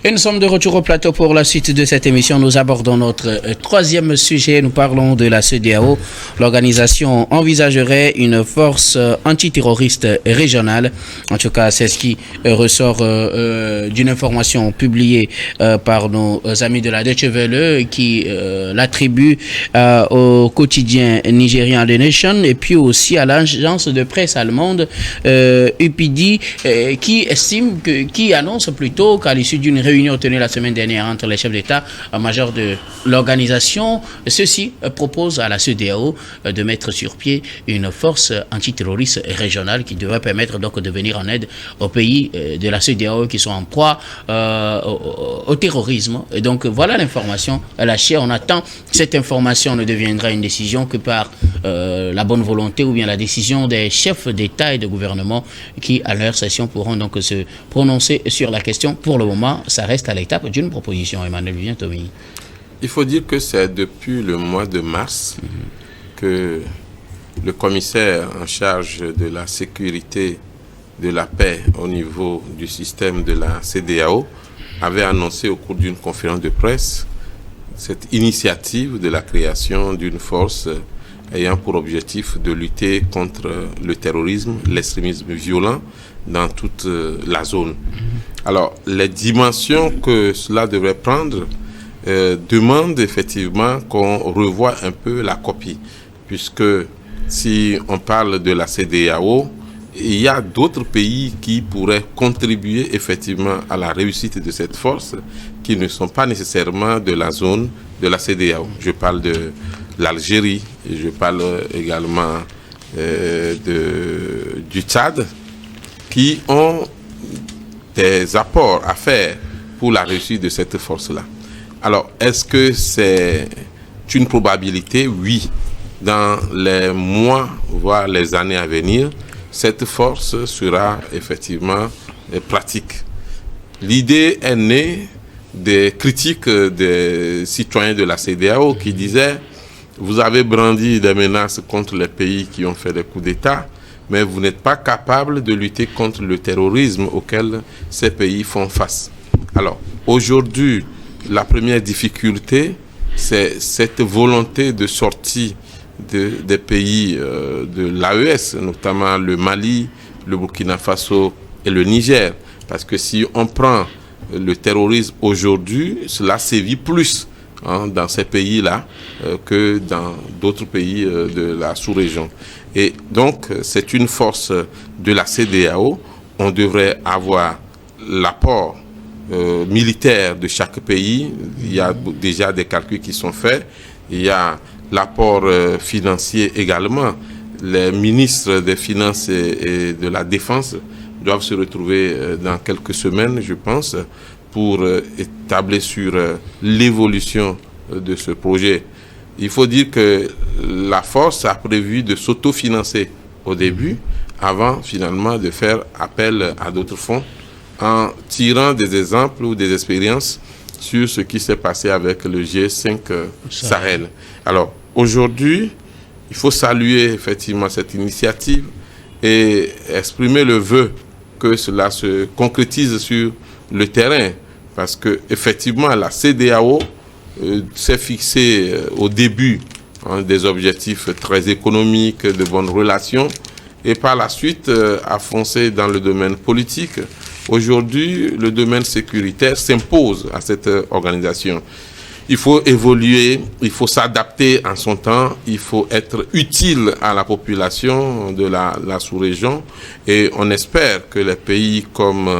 Et nous sommes de retour au plateau pour la suite de cette émission. Nous abordons notre troisième sujet. Nous parlons de la CEDEAO. L'organisation envisagerait une force antiterroriste régionale. En tout cas, c'est ce qui ressort d'une information publiée par nos amis de la Deutsche Welle qui l'attribue au quotidien nigérien The Nation et puis aussi à l'agence de presse allemande UPD qui annonce plutôt qu'à l'issue d'une réunion tenue la semaine dernière entre les chefs d'État-major de l'organisation, ceux-ci proposent à la CEDEAO de mettre sur pied une force antiterroriste régionale qui devrait permettre donc de venir en aide aux pays de la CEDEAO qui sont en proie au terrorisme. Et donc voilà l'information lâchée. On attend que cette information ne deviendra une décision que par la bonne volonté ou bien la décision des chefs d'État et de gouvernement qui à leur session pourront donc se prononcer sur la question. Pour le moment, ça reste à l'étape d'une proposition. Emmanuel Vivien-Tomi. Il faut dire que c'est depuis le mois de mars que le commissaire en charge de la sécurité, de la paix au niveau du système de la CEDEAO avait annoncé au cours d'une conférence de presse cette initiative de la création d'une force ayant pour objectif de lutter contre le terrorisme, l'extrémisme violent dans toute la zone. Alors, les dimensions que cela devrait prendre demandent effectivement qu'on revoie un peu la copie, puisque si on parle de la CEDEAO, il y a d'autres pays qui pourraient contribuer effectivement à la réussite de cette force qui ne sont pas nécessairement de la zone de la CEDEAO. Je parle de l'Algérie, je parle également du Tchad, qui ont des apports à faire pour la réussite de cette force-là. Alors, est-ce que c'est une probabilité? Oui. Dans les mois, voire les années à venir, cette force sera effectivement pratique. L'idée est née des critiques des citoyens de la CEDEAO qui disaient « Vous avez brandi des menaces contre les pays qui ont fait des coups d'État, mais vous n'êtes pas capable de lutter contre le terrorisme auquel ces pays font face. » Alors, aujourd'hui, la première difficulté, c'est cette volonté de sortie des pays de l'AES, notamment le Mali, le Burkina Faso et le Niger. Parce que si on prend le terrorisme aujourd'hui, cela sévit plus dans ces pays-là que dans d'autres pays de la sous-région. Et donc, c'est une force de la CEDEAO. On devrait avoir l'apport militaire de chaque pays. Il y a déjà des calculs qui sont faits. Il y a l'apport financier également. Les ministres des Finances et de la Défense doivent se retrouver dans quelques semaines, je pense, pour établir sur l'évolution de ce projet. Il faut dire que la force a prévu de s'autofinancer au début, avant finalement de faire appel à d'autres fonds, en tirant des exemples ou des expériences sur ce qui s'est passé avec le G5 Sahel. Alors, aujourd'hui, il faut saluer effectivement cette initiative et exprimer le vœu que cela se concrétise sur le terrain. Parce que effectivement, la CEDEAO s'est fixée au début des objectifs très économiques, de bonnes relations, et par la suite a foncé dans le domaine politique. Aujourd'hui, le domaine sécuritaire s'impose à cette organisation. Il faut évoluer, il faut s'adapter en son temps, il faut être utile à la population de la sous-région, et on espère que les pays comme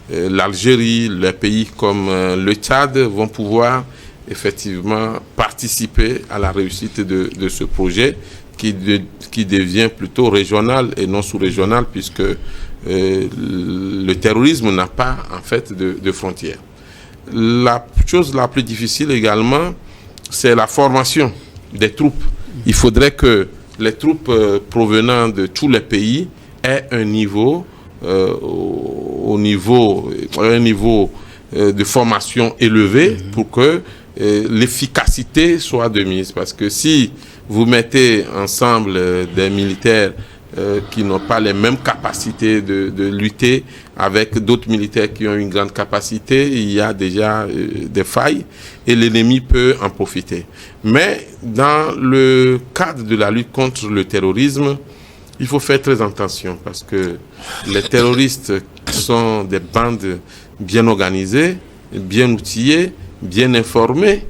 l'Algérie, les pays comme le Tchad vont pouvoir effectivement participer à la réussite de ce projet qui devient plutôt régional et non sous-régional, puisque le terrorisme n'a pas en fait de frontières. La chose la plus difficile également, c'est la formation des troupes. Il faudrait que les troupes provenant de tous les pays aient un niveau de formation élevé pour que l'efficacité soit de mise. Parce que si vous mettez ensemble des militaires qui n'ont pas les mêmes capacités de lutter avec d'autres militaires qui ont une grande capacité, il y a déjà des failles et l'ennemi peut en profiter. Mais dans le cadre de la lutte contre le terrorisme, il faut faire très attention parce que les terroristes sont des bandes bien organisées, bien outillées, bien informées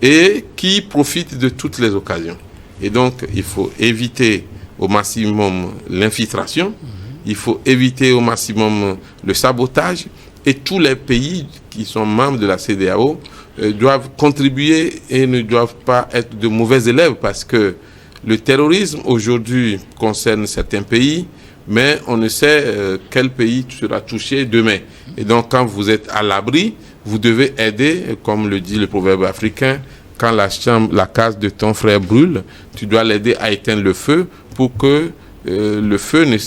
et qui profitent de toutes les occasions. Et donc, il faut éviter au maximum l'infiltration, il faut éviter au maximum le sabotage et tous les pays qui sont membres de la CEDEAO doivent contribuer et ne doivent pas être de mauvais élèves parce que le terrorisme aujourd'hui concerne certains pays, mais on ne sait quel pays sera touché demain. Et donc quand vous êtes à l'abri, vous devez aider, comme le dit le proverbe africain, quand la case de ton frère brûle, tu dois l'aider à éteindre le feu pour que le feu ne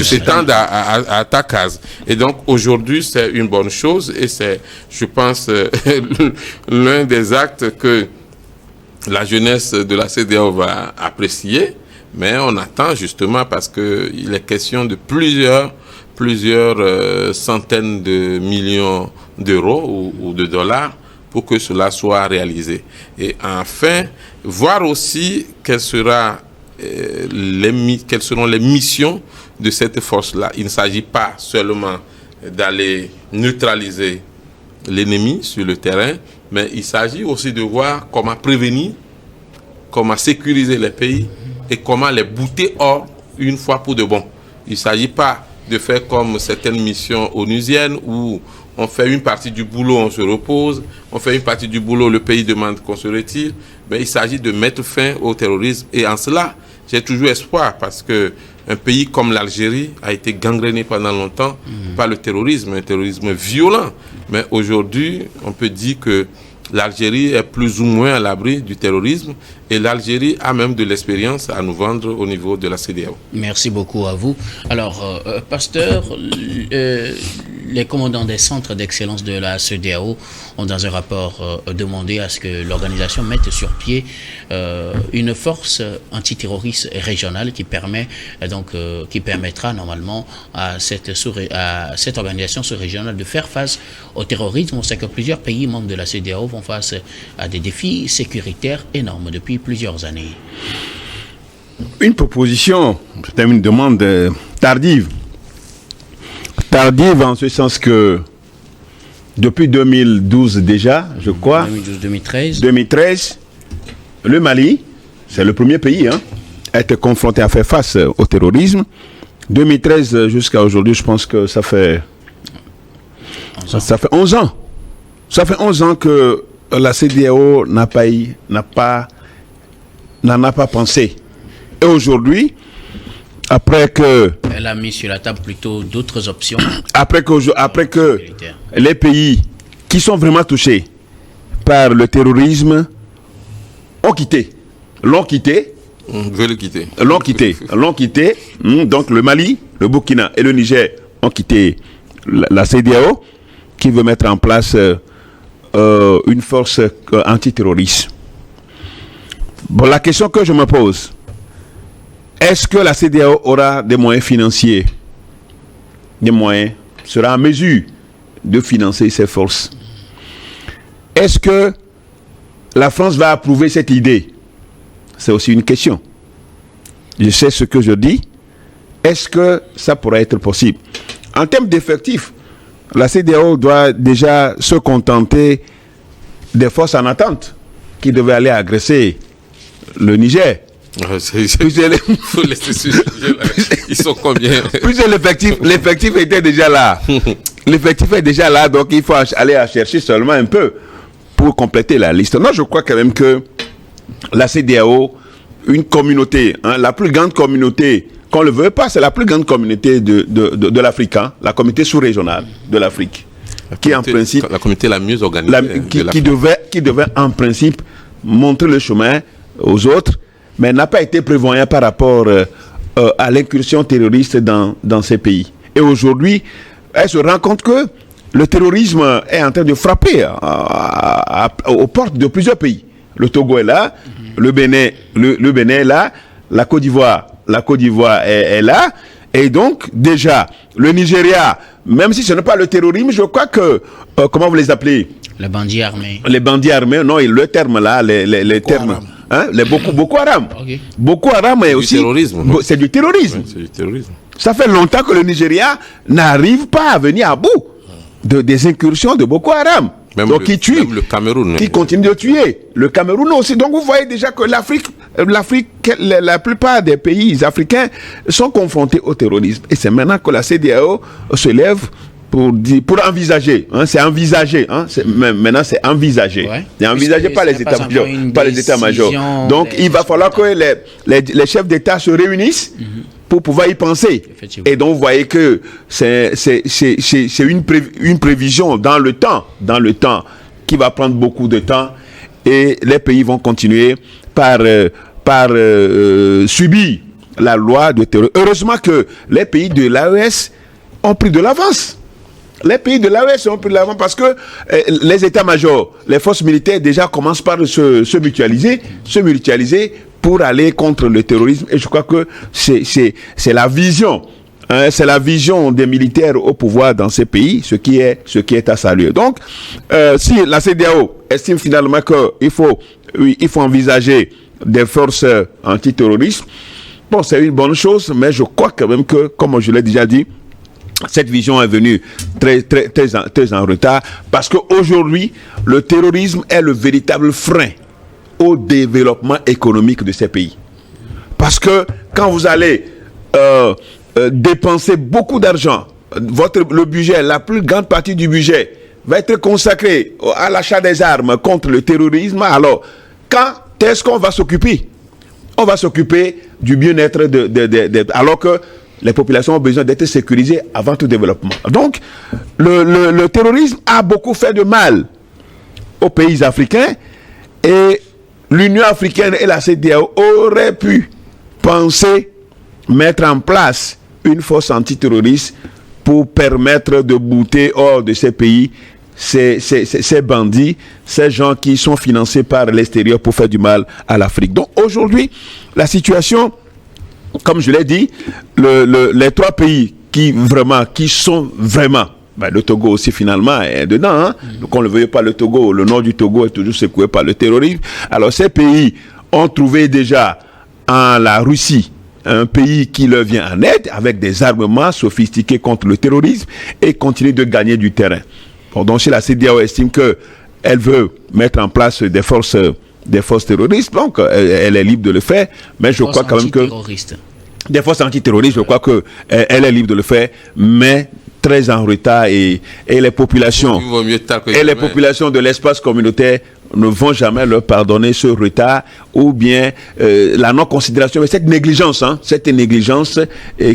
s'étende à ta case. Et donc aujourd'hui, c'est une bonne chose et c'est, je pense, l'un des actes que la jeunesse de la CEDEAO va apprécier, mais on attend justement parce qu'il est question de plusieurs centaines de millions d'euros ou de dollars pour que cela soit réalisé. Et enfin, voir aussi quelles seront les missions de cette force-là. Il ne s'agit pas seulement d'aller neutraliser l'ennemi sur le terrain, mais il s'agit aussi de voir comment prévenir, comment sécuriser les pays et comment les bouter hors une fois pour de bon. Il ne s'agit pas de faire comme certaines missions onusiennes où on fait une partie du boulot, on se repose, on fait une partie du boulot, le pays demande qu'on se retire, mais il s'agit de mettre fin au terrorisme. Et en cela, j'ai toujours espoir parce que un pays comme l'Algérie a été gangréné pendant longtemps par le terrorisme, un terrorisme violent. Mais aujourd'hui, on peut dire que l'Algérie est plus ou moins à l'abri du terrorisme et l'Algérie a même de l'expérience à nous vendre au niveau de la CEDEAO. Merci beaucoup à vous. Alors, Pasteur, les commandants des centres d'excellence de la CEDEAO ont dans un rapport demandé à ce que l'organisation mette sur pied une force antiterroriste régionale qui permettra normalement à cette organisation sous-régionale de faire face au terrorisme. On sait que plusieurs pays membres de la CEDEAO font face à des défis sécuritaires énormes depuis plusieurs années. Une proposition, c'est une demande tardive. Tardive en ce sens que depuis 2012 déjà, je crois, 2013, le Mali, c'est le premier pays, a été confronté à faire face au terrorisme. 2013 jusqu'à aujourd'hui, je pense que ça fait 11 ans. Ça fait 11 ans que la CEDEAO n'en a pas pensé. Et aujourd'hui, après que... Elle a mis sur la table plutôt d'autres options. Après que les pays qui sont vraiment touchés par le terrorisme l'ont quitté. L'ont quitté. Donc le Mali, le Burkina et le Niger ont quitté la CEDEAO qui veut mettre en place une force antiterroriste. Bon, la question que je me pose, est-ce que la CEDEAO aura des moyens financiers, sera en mesure de financer ces forces? Est-ce que la France va approuver cette idée? C'est aussi une question. Je sais ce que je dis. Est-ce que ça pourrait être possible? En termes d'effectifs, la CEDEAO doit déjà se contenter des forces en attente qui devaient aller agresser le Niger. Ils sont combien? Puisque l'effectif était déjà là. L'effectif est déjà là, donc il faut aller à chercher seulement un peu pour compléter la liste. Non, je crois quand même que la CEDEAO, une communauté, la plus grande communauté, qu'on ne le veut pas, c'est la plus grande communauté de l'Afrique, la communauté sous-régionale de l'Afrique. Qui en principe, la communauté la mieux organisée. Qui devait en principe montrer le chemin aux autres, mais n'a pas été prévoyant par rapport à l'incursion terroriste dans ces pays. Et aujourd'hui, elle se rend compte que le terrorisme est en train de frapper aux portes de plusieurs pays. Le Togo est là, le Bénin est là, la Côte d'Ivoire est là, Et donc, déjà, le Nigeria, même si ce n'est pas le terrorisme, je crois que, comment vous les appelez? Les bandits armés. Les bandits armés, non, le terme là, les termes. Hein, les Boko Haram. Okay. Boko Haram est aussi. C'est du terrorisme. Oui, c'est du terrorisme. Ça fait longtemps que le Nigeria n'arrive pas à venir à bout des incursions de Boko Haram. Même donc, qui tue. Même le Cameroun. Qui continue de tuer. Le Cameroun aussi. Donc, vous voyez déjà que l'Afrique, la plupart des pays africains sont confrontés au terrorisme. Et c'est maintenant que la CEDEAO se lève pour envisager, hein, c'est envisagé, hein, maintenant c'est envisagé. Ouais. C'est envisagé par les états-majors. Donc il va falloir que les chefs d'État se réunissent pour pouvoir y penser. Et donc vous voyez que c'est une prévision dans le temps qui va prendre beaucoup de temps, et les pays vont continuer par subir la loi de terreur. Heureusement que les pays de l'AES ont pris de l'avance. Les pays de l'AES ont pris de l'avance parce que les états-majors, les forces militaires déjà commencent par se mutualiser pour aller contre le terrorisme. Et je crois que c'est la vision. Hein, c'est la vision des militaires au pouvoir dans ces pays, ce qui est à saluer. Donc, si la CEDEAO estime finalement qu'il faut envisager des forces antiterroristes, bon, c'est une bonne chose, mais je crois quand même que, comme je l'ai déjà dit, cette vision est venue très en retard, parce qu'aujourd'hui, le terrorisme est le véritable frein au développement économique de ces pays. Parce que quand vous allez dépenser beaucoup d'argent, le budget, la plus grande partie du budget va être consacrée à l'achat des armes contre le terrorisme, alors quand est-ce qu'on va s'occuper? On va s'occuper du bien-être alors que les populations ont besoin d'être sécurisées avant tout développement. Donc, le terrorisme a beaucoup fait de mal aux pays africains, et l'Union africaine et la CEDEAO auraient pu penser mettre en place une force antiterroriste pour permettre de bouter hors de ces pays ces bandits, ces gens qui sont financés par l'extérieur pour faire du mal à l'Afrique. Donc aujourd'hui, la situation, comme je l'ai dit, les trois pays qui sont vraiment, le Togo aussi finalement est dedans, hein. Donc on ne le veuille pas, le Togo, le nord du Togo est toujours secoué par le terrorisme. Alors ces pays ont trouvé déjà en la Russie un pays qui leur vient en aide avec des armements sophistiqués contre le terrorisme et continue de gagner du terrain. Bon, donc si la CEDEAO estime qu'elle veut mettre en place des forces terroristes, donc elle est libre de le faire, mais je crois quand même que des forces antiterroristes, je crois que elle est libre de le faire, mais très en retard, et les populations de l'espace communautaire ne vont jamais leur pardonner ce retard ou bien la non-considération, mais cette négligence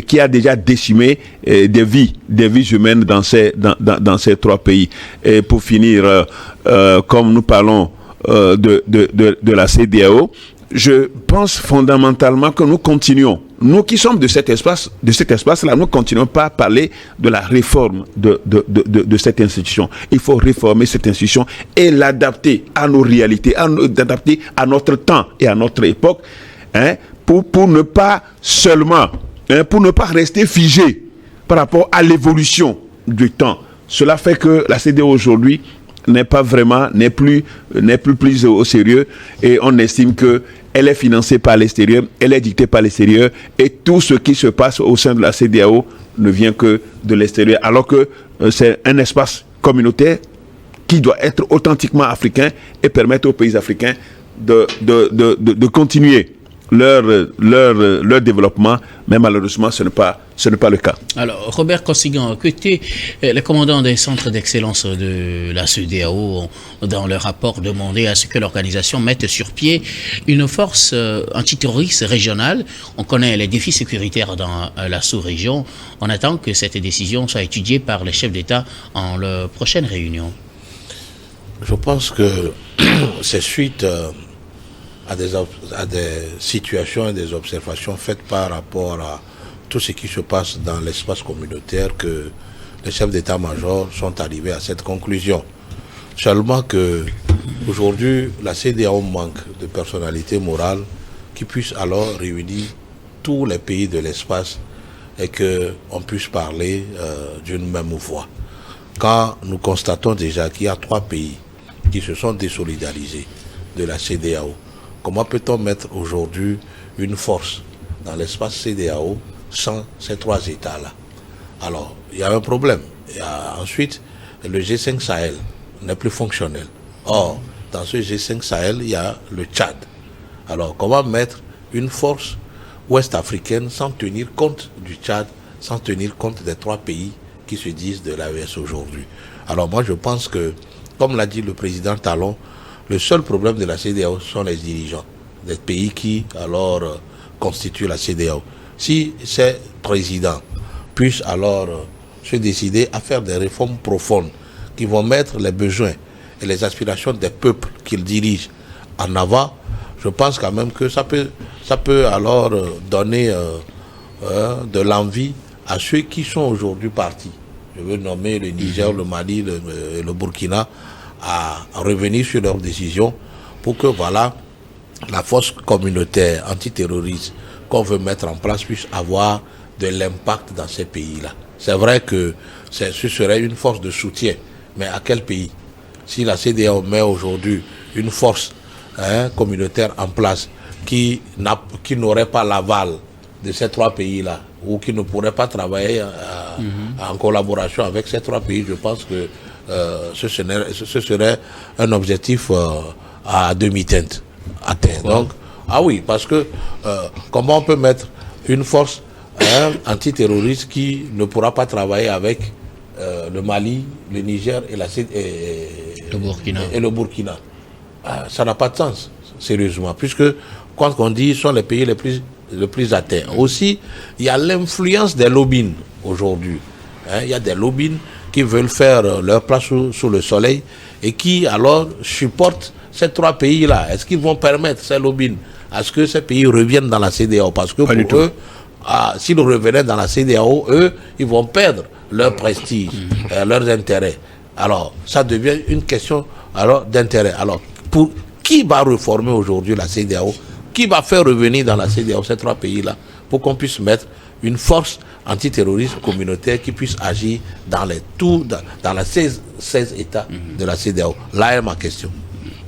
qui a déjà décimé des vies humaines dans ces trois pays. Et pour finir, comme nous parlons de la CEDEAO, je pense fondamentalement que nous continuons, nous qui sommes de cet espace-là, nous continuons pas à parler de la réforme de cette institution. Il faut réformer cette institution et l'adapter à nos réalités, l'adapter à notre temps et à notre époque, hein, pour ne pas seulement, pour ne pas rester figé par rapport à l'évolution du temps. Cela fait que la CEDEAO aujourd'hui n'est plus prise au sérieux, et on estime que elle est financée par l'extérieur, elle est dictée par l'extérieur, et tout ce qui se passe au sein de la CEDEAO ne vient que de l'extérieur, alors que c'est un espace communautaire qui doit être authentiquement africain et permettre aux pays africains de continuer leur développement, mais malheureusement ce n'est pas le cas. Alors Robert Kossighan, que les commandants des centres d'excellence de la CEDEAO ont dans leur rapport demandé à ce que l'organisation mette sur pied une force antiterroriste régionale. On connaît les défis sécuritaires dans la sous-région. On attend que cette décision soit étudiée par les chefs d'État en leur prochaine réunion. Je pense que c'est suite à des situations et des observations faites par rapport à tout ce qui se passe dans l'espace communautaire que les chefs d'état-major sont arrivés à cette conclusion. Seulement que aujourd'hui, la CEDEAO manque de personnalité morale qui puisse alors réunir tous les pays de l'espace et qu'on puisse parler d'une même voix. Quand nous constatons déjà qu'il y a 3 pays qui se sont désolidarisés de la CEDEAO, comment peut-on mettre aujourd'hui une force dans l'espace CEDEAO sans ces 3 États-là? Alors, il y a un problème. Il y a ensuite le G5 Sahel n'est plus fonctionnel. Or, dans ce G5 Sahel, il y a le Tchad. Alors, comment mettre une force ouest-africaine sans tenir compte du Tchad, sans tenir compte des 3 pays qui se disent de l'AES aujourd'hui? Alors moi, je pense que, comme l'a dit le président Talon, le seul problème de la CEDEAO sont les dirigeants des pays qui, alors, constituent la CEDEAO. Si ces présidents puissent alors se décider à faire des réformes profondes qui vont mettre les besoins et les aspirations des peuples qu'ils dirigent en avant, je pense quand même que ça peut alors donner de l'envie à ceux qui sont aujourd'hui partis. Je veux nommer le Niger, le Mali, le Burkina, à revenir sur leurs décisions pour que voilà, la force communautaire antiterroriste qu'on veut mettre en place puisse avoir de l'impact dans ces pays-là. C'est vrai que ce serait une force de soutien, mais à quel pays? Si la CEDEAO met aujourd'hui une force communautaire en place qui n'aurait pas l'aval de ces 3 pays-là, ou qui ne pourrait pas travailler en collaboration avec ces 3 pays, je pense que ce serait un objectif à demi-teinte atteint. Donc, oui, parce que comment on peut mettre une force antiterroriste qui ne pourra pas travailler avec le Mali, le Niger et le Burkina? Ça n'a pas de sens, sérieusement, puisque quand on dit sont les pays les plus atteints. Aussi, il y a l'influence des lobbies aujourd'hui. Il y a des lobbies qui veulent faire leur place sous le soleil et qui alors supportent ces 3 pays-là. Est-ce qu'ils vont permettre ces lobbies à ce que ces pays reviennent dans la CEDEAO? Parce que pour eux, s'ils revenaient dans la CEDEAO, eux, ils vont perdre leur prestige, leurs intérêts. Alors, ça devient une question d'intérêt. Alors, pour qui va réformer aujourd'hui la CEDEAO? Qui va faire revenir dans la CEDEAO ces 3 pays-là pour qu'on puisse mettre une force antiterroriste communautaire qui puisse agir dans les 16 États de la CEDEAO? Là est ma question.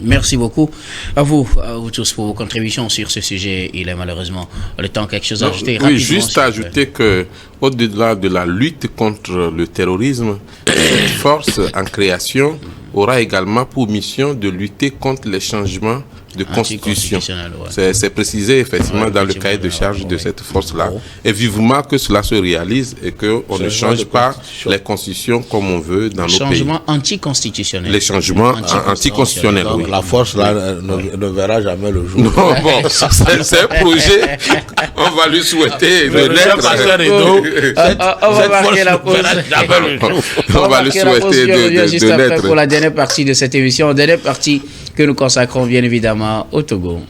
Merci beaucoup à vous tous pour vos contributions sur ce sujet. Il est malheureusement le temps. Quelque chose à ajouter rapidement? Oui, juste ajouter que au-delà de la lutte contre le terrorisme, cette force en création aura également pour mission de lutter contre les changements de constitution. C'est précisé effectivement dans le cahier de charge de cette force-là. Et vivement que cela se réalise et qu'on ne change pas les constitutions comme on veut dans nos pays. Les changements anticonstitutionnels. Les changements anticonstitutionnels. Donc oui. la force-là ne verra jamais le jour. Non, bon, c'est un projet. On va lui souhaiter de l'être. On va marquer la pause. On va lui souhaiter de l'être. Pour la dernière partie de cette émission, dernière partie que nous consacrons bien évidemment au Togo.